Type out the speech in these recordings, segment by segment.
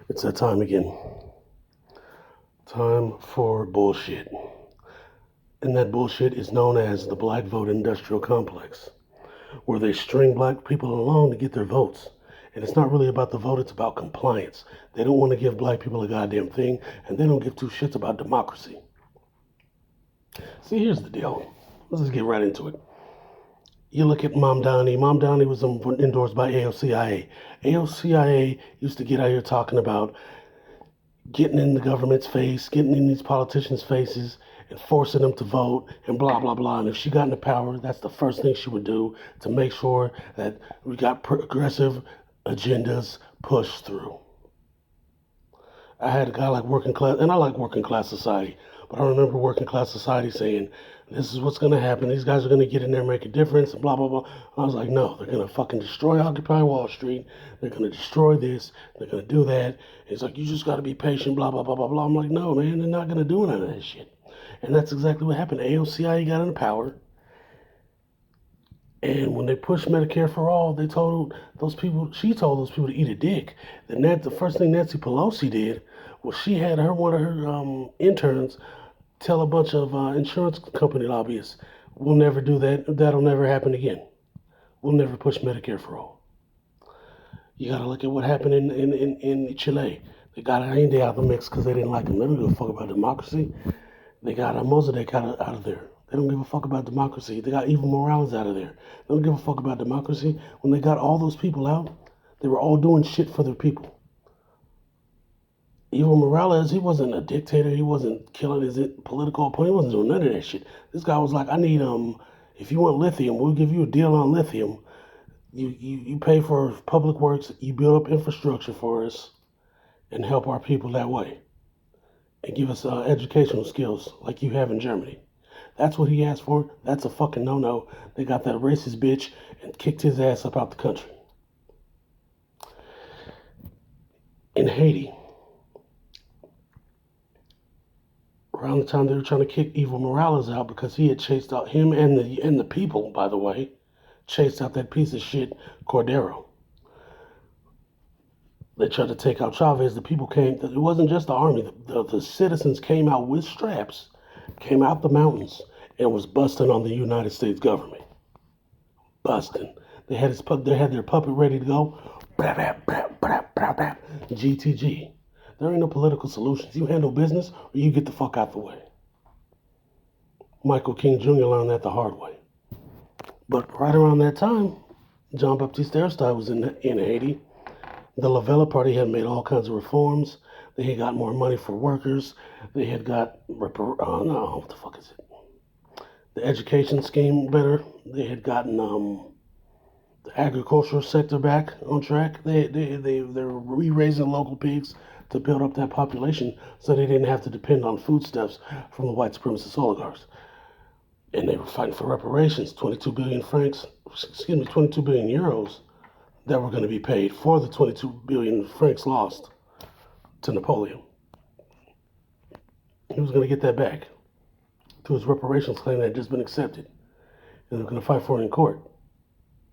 It's that time again. Time for bullshit. And that bullshit is known as the Black Vote Industrial Complex, where they string black people along to get their votes. And it's not really about the vote, it's about compliance. They don't want to give black people a goddamn thing, and they don't give two shits about democracy. See, here's the deal. Let's just get right into it. You look at Mamdani. Mamdani was endorsed by AOCIA. AOCIA used to get out here talking about getting in the government's face, getting in these politicians' faces, and forcing them to vote, and blah, blah, blah. And if she got into power, that's the first thing she would do to make sure that we got progressive agendas pushed through. I had a guy like working class, and I like working class society, but I remember working class society saying, this is what's going to happen. These guys are going to get in there and make a difference, and blah, blah, blah. I was like, no, they're going to fucking destroy Occupy Wall Street. They're going to destroy this. They're going to do that. It's like, you just got to be patient, blah, blah, blah, blah, blah. I'm like, no, man, they're not going to do none of that shit. And that's exactly what happened. AOCI got into power. And when they pushed Medicare for all, they told those people, she told those people to eat a dick. The first thing Nancy Pelosi did was she had one of her interns tell a bunch of insurance company lobbyists, we'll never do that. That'll never happen again. We'll never push Medicare for all. You got to look at what happened in Chile. They got Allende out of the mix because they didn't like him. They don't give a fuck about democracy. They got Mossadegh out of there. They don't give a fuck about democracy. They got Evo Morales out of there. They don't give a fuck about democracy. When they got all those people out, they were all doing shit for their people. Evo Morales, he wasn't a dictator. He wasn't killing his political opponent. He wasn't doing none of that shit. This guy was like, I need, if you want lithium, we'll give you a deal on lithium. You pay for public works, you build up infrastructure for us, and help our people that way. And give us educational skills like you have in Germany. That's what he asked for. That's a fucking no-no. They got that racist bitch and kicked his ass up out the country. In Haiti, around the time they were trying to kick Evo Morales out because he had chased out him and the people, by the way, chased out that piece of shit Cordero. They tried to take out Chavez. The people came. It wasn't just the army. The citizens came out with straps, came out the mountains, and was busting on the United States government. Busting. They had their puppet ready to go. GTG. There ain't no political solutions. You handle business or you get the fuck out the way. Michael King Jr. learned that the hard way. But right around that time, John Baptiste Aristide was in Haiti. The Lavella Party had made all kinds of reforms. They had got more money for workers. They had got, what the fuck is it? The education scheme better. They had gotten the agricultural sector back on track. They're re-raising local pigs to build up that population so they didn't have to depend on foodstuffs from the white supremacist oligarchs. And they were fighting for reparations, 22 billion euros that were going to be paid for the 22 billion francs lost to Napoleon. He was going to get that back through his reparations claim that had just been accepted. And they're going to fight for it in court.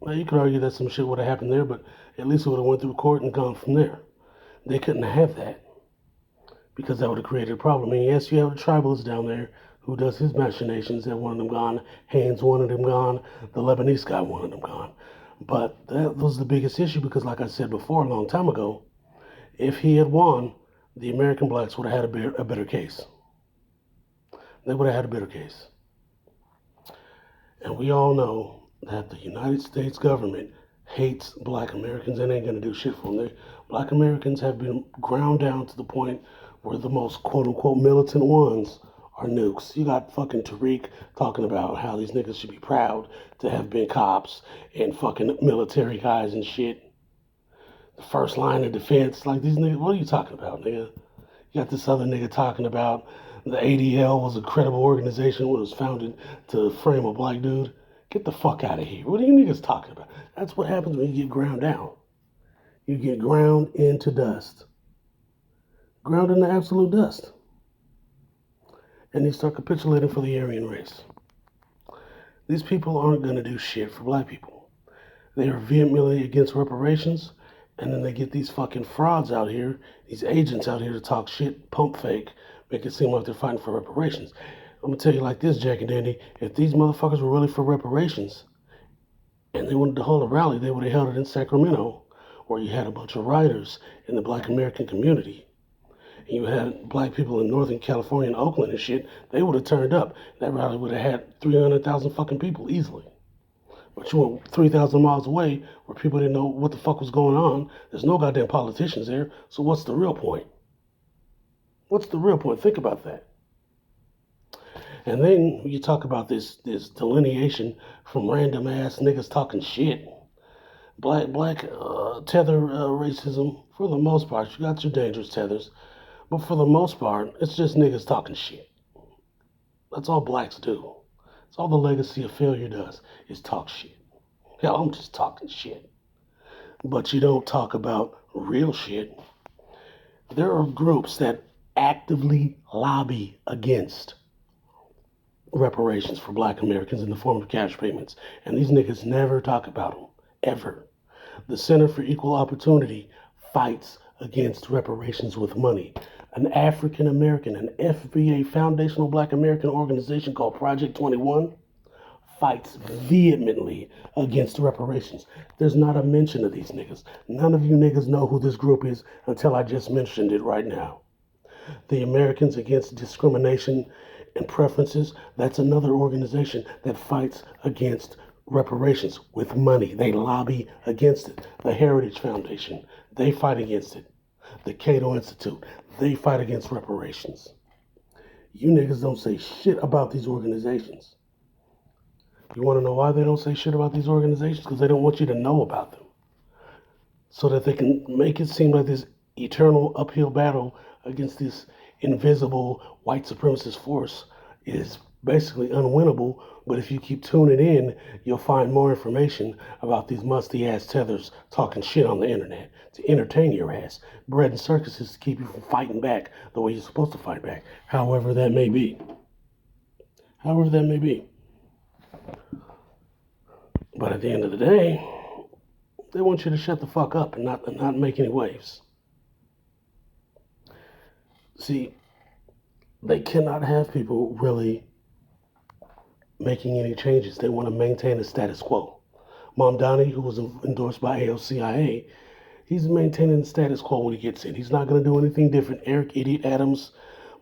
Now, you could argue that some shit would have happened there, but at least it would have went through court and gone from there. They couldn't have that because that would have created a problem. I mean, yes, you have the tribalist down there who does his machinations. They wanted them gone. Haynes wanted them gone. The Lebanese guy wanted them gone. But that was the biggest issue because, like I said before, a long time ago, if he had won, the American blacks would have had a better case. They would have had a better case. And we all know that the United States government hates black Americans and ain't going to do shit for them. Black Americans have been ground down to the point where the most quote-unquote militant ones are nukes. You got fucking Tariq talking about how these niggas should be proud to have been cops and fucking military guys and shit. The first line of defense. Like, these niggas, what are you talking about, nigga? You got this other nigga talking about the ADL was a credible organization when it was founded to frame a black dude. Get the fuck out of here. What are you niggas talking about? That's what happens when you get ground down. You get ground into dust. Ground into absolute dust. And they start capitulating for the Aryan race. These people aren't going to do shit for black people. They are vehemently against reparations, And then they get these fucking frauds out here, these agents out here to talk shit, pump fake, make it seem like they're fighting for reparations. I'm gonna tell you like this, Jack and Dandy, if these motherfuckers were really for reparations and they wanted to hold a rally, they would have held it in Sacramento, where you had a bunch of writers in the black American community. And you had black people in Northern California and Oakland and shit, they would have turned up. That rally would have had 300,000 fucking people easily. But you went 3,000 miles away where people didn't know what the fuck was going on. There's no goddamn politicians there. So what's the real point? What's the real point? Think about that. And then you talk about this delineation from random ass niggas talking shit. Black tether racism, for the most part. You got your dangerous tethers. But for the most part, it's just niggas talking shit. That's all blacks do. It's all the legacy of failure does, is talk shit. Hell, I'm just talking shit. But you don't talk about real shit. There are groups that actively lobby against reparations for black Americans in the form of cash payments. And these niggas never talk about them, ever. The Center for Equal Opportunity fights against reparations with money. An African American, an FBA, Foundational Black American organization called Project 21, fights vehemently against reparations. There's not a mention of these niggas. None of you niggas know who this group is until I just mentioned it right now. The Americans Against Discrimination and Preferences, that's another organization that fights against reparations with money. They lobby against it. The Heritage Foundation, they fight against it. The Cato Institute, they fight against reparations. You niggas don't say shit about these organizations. You want to know why they don't say shit about these organizations? Because they don't want you to know about them. So that they can make it seem like this eternal uphill battle against this invisible white supremacist force is basically unwinnable. But if you keep tuning in, you'll find more information about these musty ass tethers talking shit on the internet to entertain your ass. Bread and circuses to keep you from fighting back the way you're supposed to fight back, however that may be. However that may be. But at the end of the day, they want you to shut the fuck up and not make any waves. See, they cannot have people really making any changes. They want to maintain the status quo. Mamdani, who was endorsed by AOCIA, he's maintaining the status quo when he gets in. He's not going to do anything different. Eric Idiot Adams,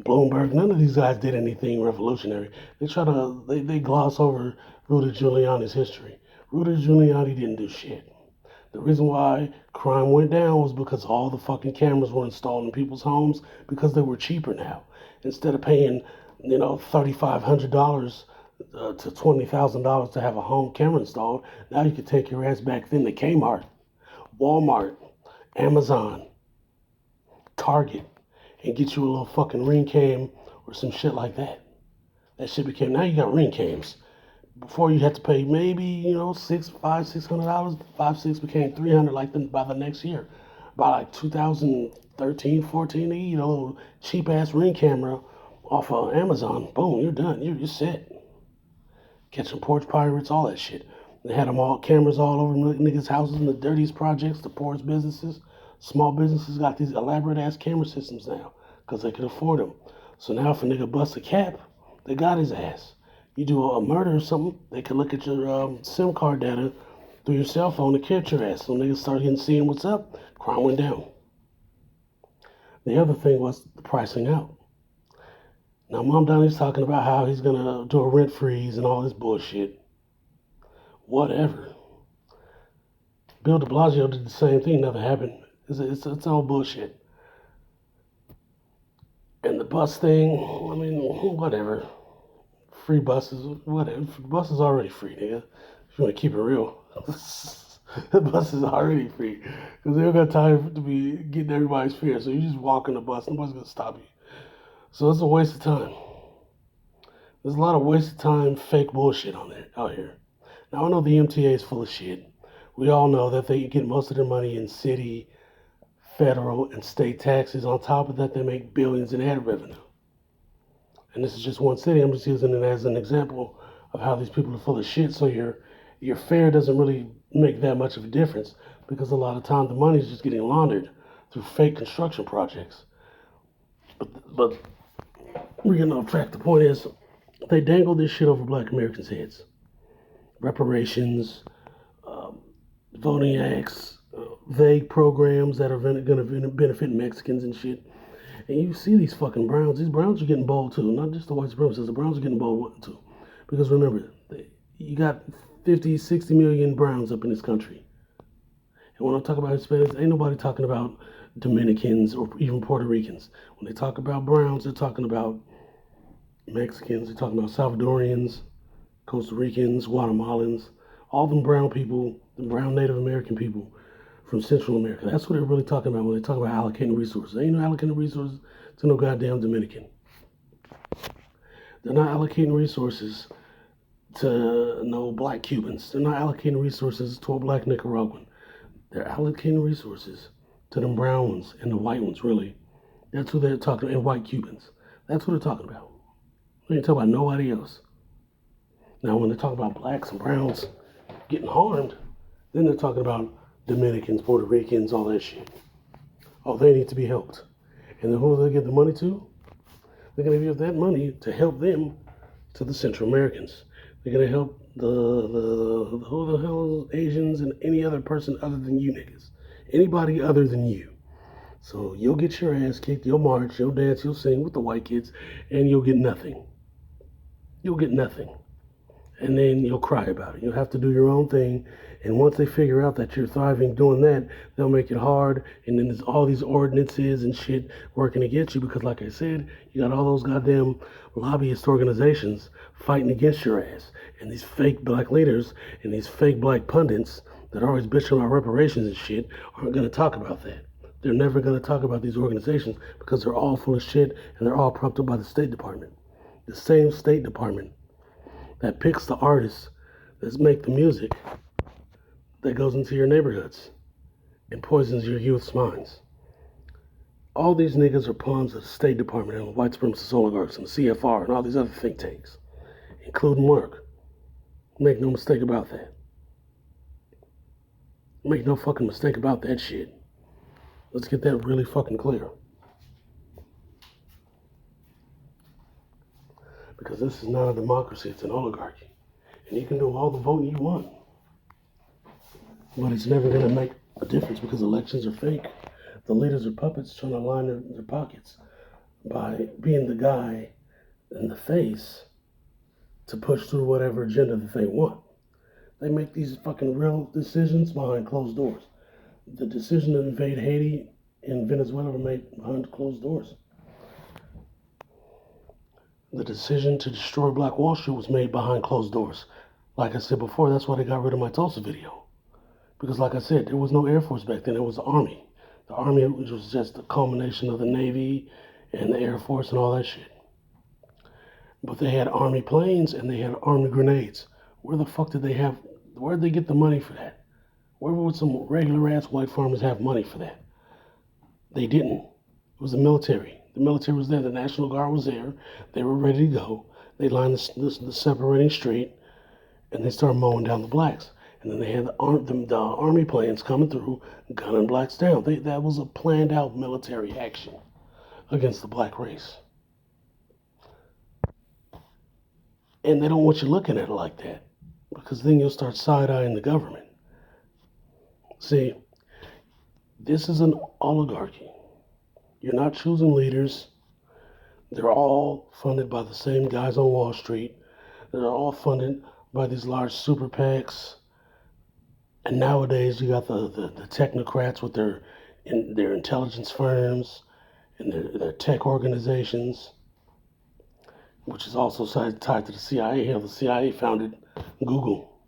Bloomberg, none of these guys did anything revolutionary. They gloss over Rudy Giuliani's history. Rudy Giuliani didn't do shit. The reason why crime went down was because all the fucking cameras were installed in people's homes because they were cheaper now. Instead of paying, $3,500 to $20,000 to have a home camera installed, now you can take your ass back then to Kmart, Walmart, Amazon, Target, and get you a little fucking Ring cam or some shit like that. That shit became, now you got Ring cams. Before you had to pay maybe, $600. $500 became $300 by the next year. By like 2013, 14, they get a little cheap ass Ring camera off of Amazon. Boom, you're done. You're set. Catching porch pirates, all that shit. They had them all, cameras all over niggas' houses in the dirtiest projects, the poorest businesses. Small businesses got these elaborate ass camera systems now because they could afford them. So now if a nigga busts a cap, they got his ass. You do a murder or something, they can look at your SIM card data through your cell phone and catch your ass. So niggas start seeing what's up, crime went down. The other thing was the pricing out. Now, Mamdani's talking about how he's going to do a rent freeze and all this bullshit. Whatever. Bill de Blasio did the same thing, nothing happened. It's all bullshit. And the bus thing, whatever. Free buses, whatever. The bus is already free, nigga. If you want to keep it real. The bus is already free. Because they don't got time to be getting everybody's fare. So you just walk on the bus, nobody's going to stop you. So it's a waste of time. There's a lot of wasted time, fake bullshit out here. Now I know the MTA is full of shit. We all know that they get most of their money in city, federal, and state taxes. On top of that, they make billions in ad revenue. And this is just one city. I'm just using it as an example of how these people are full of shit. So your your fare doesn't really make that much of a difference because a lot of time the money is just getting laundered through fake construction projects. But we're getting off track. The point is, they dangle this shit over black Americans' heads. Reparations, voting acts, vague programs that are going to benefit Mexicans and shit. And you see these fucking Browns. These Browns are getting bold too. Not just the white supremacists. The Browns are getting bold too. Because remember, you got 50, 60 million Browns up in this country. And when I talk about Hispanics, ain't nobody talking about Dominicans or even Puerto Ricans. When they talk about Browns, they're talking about Mexicans. They're talking about Salvadorians, Costa Ricans, Guatemalans, all them brown people, the brown Native American people from Central America. That's what they're really talking about when they talk about allocating resources. They ain't no allocating resources to no goddamn Dominican. They're not allocating resources to no black Cubans. They're not allocating resources to a black Nicaraguan. They're allocating resources to them brown ones and the white ones, really. That's who they're talking about, and white Cubans. That's what they're talking about. They ain't talking about nobody else. Now, when they talk about blacks and browns getting harmed, then they're talking about Dominicans, Puerto Ricans, all that shit. Oh, they need to be helped. And then who do they give the money to? They're going to give that money to help them to the Central Americans. They're going to help the who the hell Asians and any other person other than you niggas. Anybody other than you. So you'll get your ass kicked, you'll march, you'll dance, you'll sing with the white kids, and you'll get nothing. You'll get nothing. And then you'll cry about it. You'll have to do your own thing. And once they figure out that you're thriving doing that, they'll make it hard. And then there's all these ordinances and shit working against you because, like I said, you got all those goddamn lobbyist organizations fighting against your ass. And these fake black leaders and these fake black pundits that are always bitching about reparations and shit aren't going to talk about that. They're never going to talk about these organizations because they're all full of shit and they're all propped up by the State Department. The same State Department that picks the artists that make the music that goes into your neighborhoods and poisons your youth's minds. All these niggas are pawns of the State Department and the white supremacist oligarchs and the CFR and all these other think tanks, including Mark. Make no mistake about that. Make no fucking mistake about that shit. Let's get that really fucking clear. Because this is not a democracy, it's an oligarchy. And you can do all the voting you want. But it's never going to make a difference because elections are fake. The leaders are puppets trying to line their pockets by being the guy in the face to push through whatever agenda that they want. They make these fucking real decisions behind closed doors. The decision to invade Haiti and Venezuela were made behind closed doors. The decision to destroy Black Wall Street was made behind closed doors. Like I said before, that's why they got rid of my Tulsa video. Because like I said, there was no Air Force back then, it was the Army. The Army, which was just the culmination of the Navy and the Air Force and all that shit. But they had Army planes and they had Army grenades. Where the fuck did where did they get the money for that? Where would some regular ass white farmers have money for that? They didn't. It was the military. The military was there. The National Guard was there. They were ready to go. They lined the separating street, and they started mowing down the blacks. And then they had the army planes coming through, gunning blacks down. That was a planned out military action against the black race. And they don't want you looking at it like that, because then you'll start side-eyeing the government. See, this is an oligarchy. You're not choosing leaders. They're all funded by the same guys on Wall Street. They're all funded by these large super PACs. And nowadays you got the technocrats with their intelligence firms and their tech organizations, which is also tied to the CIA. Hell, the CIA founded Google.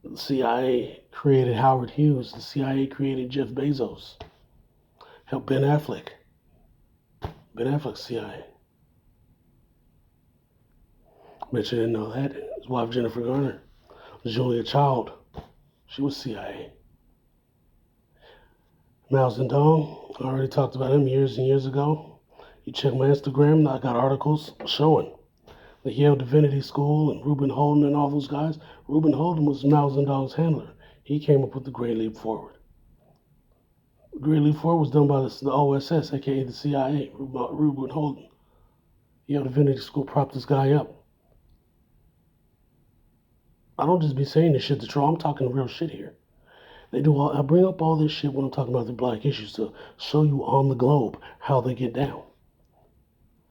The CIA created Howard Hughes. The CIA created Jeff Bezos. Hell, Ben Affleck. Ben Affleck's CIA. Bet you didn't know that. His wife, Jennifer Garner. Julia Child. She was CIA. Mao Zedong. I already talked about him years and years ago. You check my Instagram, I got articles showing the Yale Divinity School and Reuben Holden and all those guys. Reuben Holden was Mao Zedong's handler. He came up with the Great Leap Forward. The Great Leap Forward was done by the OSS, aka the CIA. Reuben Holden. Yale Divinity School propped this guy up. I don't just be saying this shit to troll. I'm talking real shit here. I bring up all this shit when I'm talking about the black issues to show you on the globe how they get down.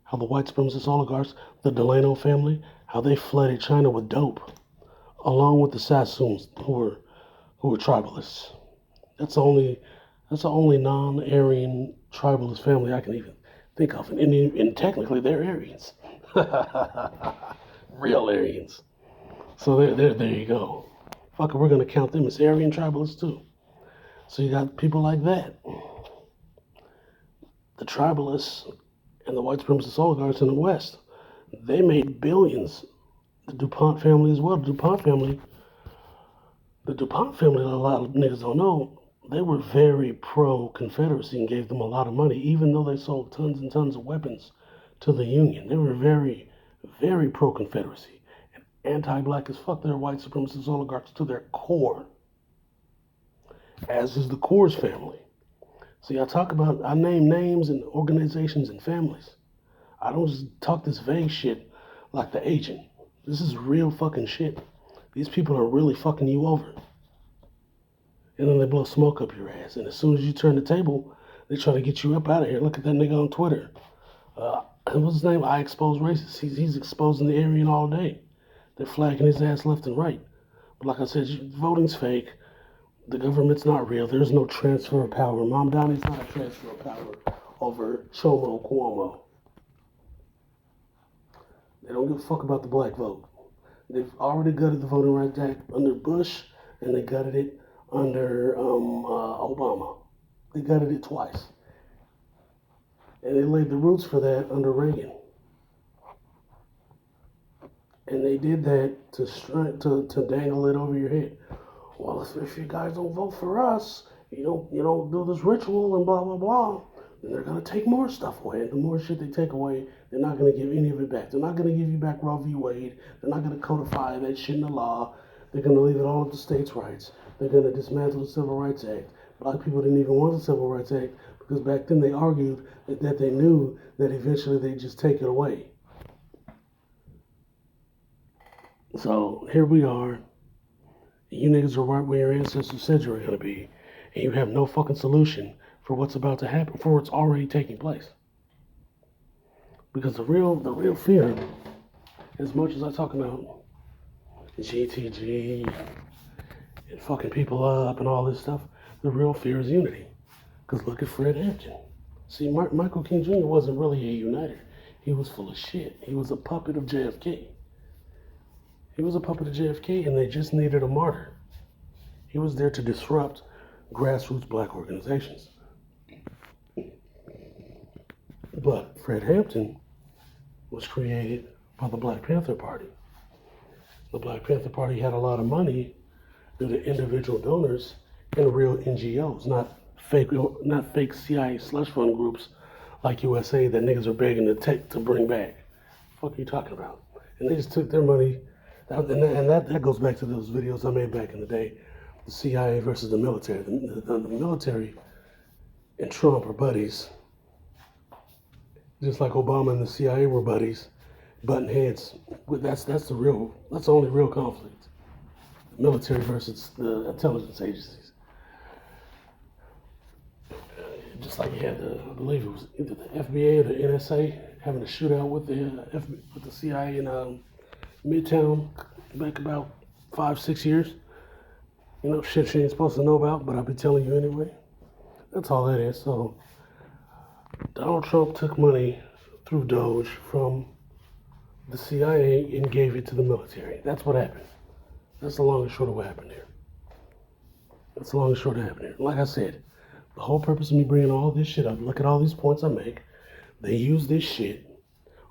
How the white supremacist oligarchs, the Delano family, how they flooded China with dope, along with the Sassoons who were tribalists. That's the only non-Aryan tribalist family I can even think of, and technically they're Aryans, real Aryans. So there you go. Fuck it, we're gonna count them as Aryan tribalists too. So you got people like that, the tribalists and the white supremacist oligarchs in the West. They made billions. The DuPont family as well. The DuPont family, a lot of niggas don't know, they were very pro-Confederacy and gave them a lot of money, even though they sold tons and tons of weapons to the Union. They were very, very pro-Confederacy and anti-black as fuck. They're white supremacist oligarchs to their core, as is the Coors family. See, I name names and organizations and families. I don't just talk this vague shit like the agent. This is real fucking shit. These people are really fucking you over. And then they blow smoke up your ass. And as soon as you turn the table, they try to get you up out of here. Look at that nigga on Twitter. What's his name? I Expose Racists. He's exposing the Aryan all day. They're flagging his ass left and right. But like I said, voting's fake. The government's not real. There's no transfer of power. Mom Donnie's not a transfer of power over Chomo Cuomo. They don't give a fuck about the black vote. They've already gutted the Voting Rights Act under Bush, and they gutted it under Obama. They gutted it twice. And they laid the roots for that under Reagan. And they did that to dangle it over your head. Well, if you guys don't vote for us, you don't do this ritual and blah, blah, blah, then they're going to take more stuff away. And the more shit they take away, they're not going to give any of it back. They're not going to give you back Roe v. Wade. They're not going to codify that shit in the law. They're going to leave it all up to states' rights. They're going to dismantle the Civil Rights Act. Black people didn't even want the Civil Rights Act because back then they argued that they knew that eventually they'd just take it away. So here we are. You niggas are right where your ancestors said you were going to be. And you have no fucking solution for what's about to happen, for what's already taking place. Because the real fear, as much as I talk about GTG and fucking people up and all this stuff, the real fear is unity. Because look at Fred Hampton. See, Michael King Jr. wasn't really a uniter. He was full of shit. He was a puppet of JFK. He was a puppet of JFK, and they just needed a martyr. He was there to disrupt grassroots black organizations. But Fred Hampton was created by the Black Panther Party. The Black Panther Party had a lot of money due to individual donors and real NGOs, not fake CIA slush fund groups like USA that niggas are begging to bring back. What the fuck are you talking about? And they just took their money. And that goes back to those videos I made back in the day, the CIA versus the military. The military and Trump are buddies, just like Obama and the CIA were buddies, butting heads. That's the only real conflict. The military versus the intelligence agencies. Just like you had I believe it was either the FBA or the NSA having a shootout with the CIA in Midtown back about 5-6 years. Shit she ain't supposed to know about, but I'll be telling you anyway. That's all that is. So Donald Trump took money through Doge from the CIA and gave it to the military. That's what happened. That's the long and short of what happened here. Like I said, the whole purpose of me bringing all this shit up, look at all these points I make. They use this shit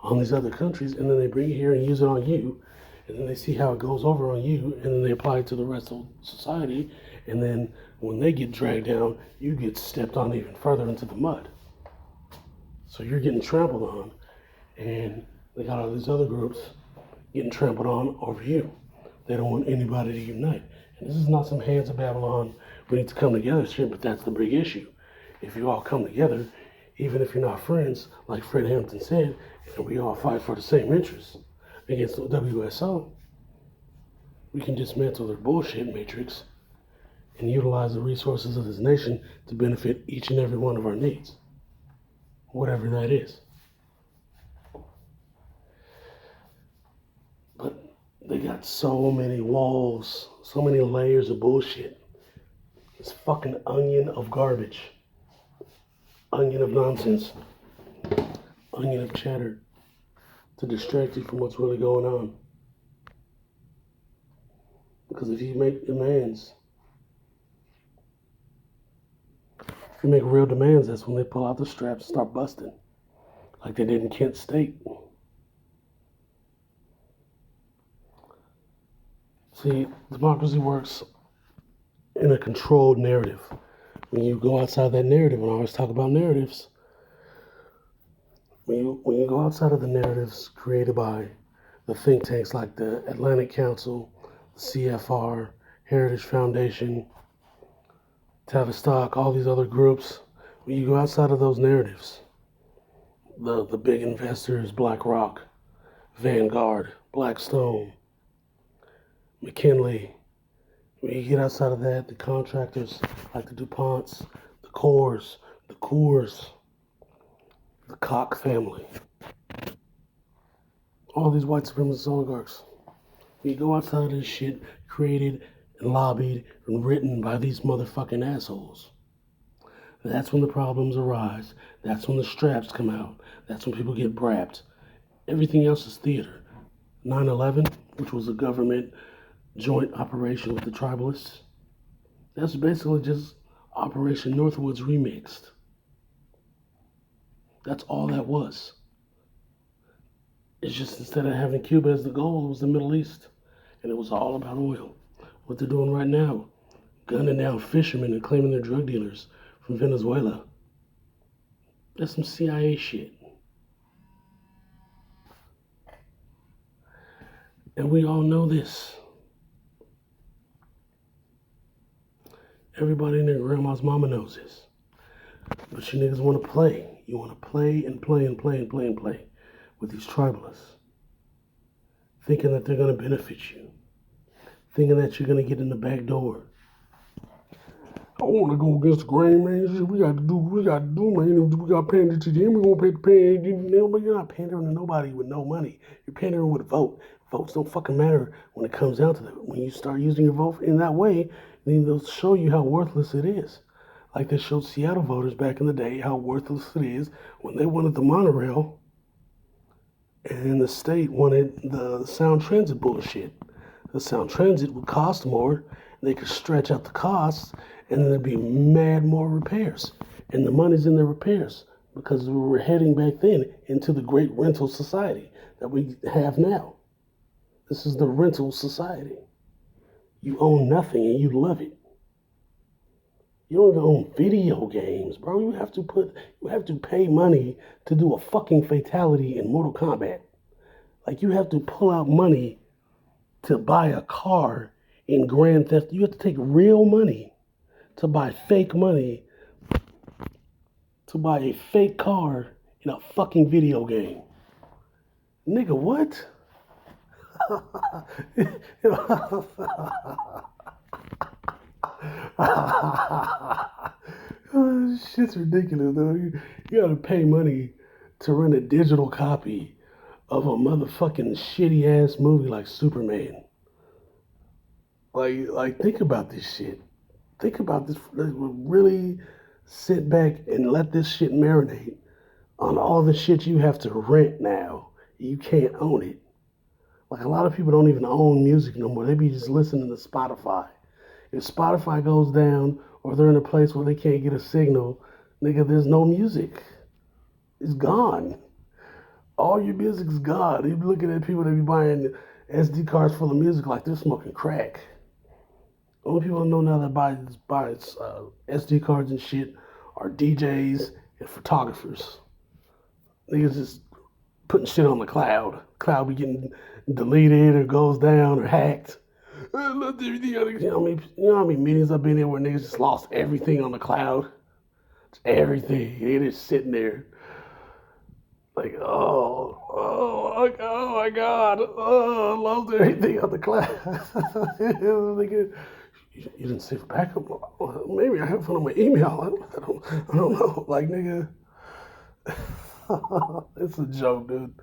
on these other countries, and then they bring it here and use it on you, and then they see how it goes over on you, and then they apply it to the rest of society, and then when they get dragged down, you get stepped on even further into the mud. So you're getting trampled on, and they got all these other groups getting trampled on over you. They don't want anybody to unite. And this is not some hands of Babylon, we need to come together shit, but that's the big issue. If you all come together, even if you're not friends, like Fred Hampton said, and we all fight for the same interests against the WSO, we can dismantle their bullshit matrix and utilize the resources of this nation to benefit each and every one of our needs, whatever that is. But they got so many walls, so many layers of bullshit. This fucking onion of garbage, onion of nonsense, onion of chatter to distract you from what's really going on. Because if you make demands, if you make real demands, that's when they pull out the straps and start busting, like they did in Kent State. See, democracy works in a controlled narrative. When you go outside that narrative, and I always talk about narratives, when you go outside of the narratives created by the think tanks like the Atlantic Council, the CFR, Heritage Foundation, Tavistock, all these other groups, when you go outside of those narratives, the big investors, BlackRock, Vanguard, Blackstone, McKinley, when you get outside of that, the contractors like the DuPonts, the Coors, the Coors, the Koch family, all these white supremacist oligarchs. When you go outside of this shit created and lobbied and written by these motherfucking assholes, that's when the problems arise. That's when the straps come out. That's when people get brapped. Everything else is theater. 9/11, which was a government joint operation with the tribalists, that's basically just Operation Northwoods remixed. That's all that was. It's just instead of having Cuba as the goal, it was the Middle East. And it was all about oil. What they're doing right now, gunning down fishermen and claiming they're drug dealers from Venezuela. That's some CIA shit. And we all know this. Everybody in their grandma's mama knows this. But you niggas want to play. You want to play and play and play and play and play with these tribalists. Thinking that they're going to benefit you. Thinking that you're going to get in the back door. I want to go against the grain, man. We got to do, man. We got to pander to them. We're going to pay the pay. You're not pandering to nobody with no money. You're pandering with a vote. Votes don't fucking matter when it comes down to that. When you start using your vote in that way, then they'll show you how worthless it is. Like they showed Seattle voters back in the day how worthless it is when they wanted the monorail and the state wanted the Sound Transit bullshit. The Sound Transit would cost more, they could stretch out the costs, and then there'd be mad more repairs. And the money's in the repairs because we were heading back then into the great rental society that we have now. This is the rental society. You own nothing and you love it. You don't even own video games, bro. You have to pay money to do a fucking fatality in Mortal Kombat. Like you have to pull out money to buy a car in Grand Theft. You have to take real money to buy fake money to buy a fake car in a fucking video game. Nigga, what? Shit's ridiculous, though. You gotta pay money to rent a digital copy of a motherfucking shitty ass movie like Superman. Like think about this shit. Think about this. Really sit back and let this shit marinate on all the shit you have to rent now. You can't own it. Like a lot of people don't even own music no more. They be just listening to Spotify. If Spotify goes down or they're in a place where they can't get a signal, nigga, there's no music. It's gone. All your music's gone. You be looking at people that be buying SD cards full of music like they're smoking crack. Only people I know now that buy SD cards and shit are DJs and photographers. Niggas just putting shit on the cloud. Cloud be getting deleted or goes down or hacked. You know how many meetings I've been in where niggas just lost everything on the cloud? Everything. They just sitting there. Like, oh my God. Oh, I lost everything on the cloud. Nigga, you didn't save backup? Maybe I have one on my email. I don't know. Like, nigga, it's a joke, dude.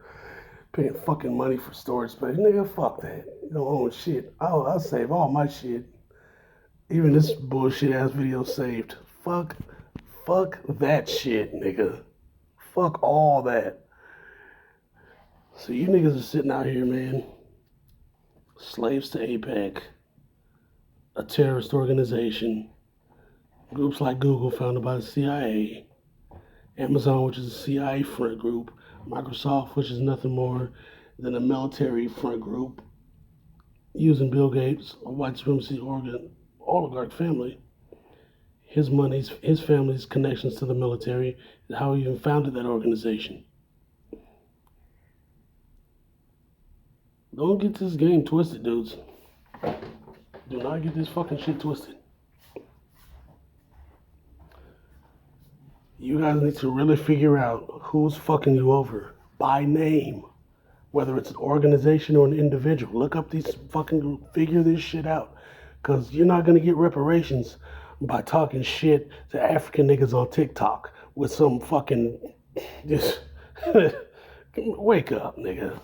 Paying fucking money for storage space. Nigga, fuck that. You don't own shit. I'll save all my shit. Even this bullshit ass video saved. Fuck that shit, nigga. Fuck all that. So you niggas are sitting out here, man. Slaves to AIPAC, a terrorist organization. Groups like Google, founded by the CIA. Amazon, which is a CIA front group. Microsoft, which is nothing more than a military front group. Using Bill Gates, a white supremacy oligarch family. His money's, his family's connections to the military, how he even founded that organization. Don't get this game twisted, dudes. Do not get this fucking shit twisted. You guys need to really figure out who's fucking you over by name. Whether it's an organization or an individual. Look up these fucking, figure this shit out. Because you're not going to get reparations by talking shit to African niggas on TikTok with some fucking, just, wake up, nigga.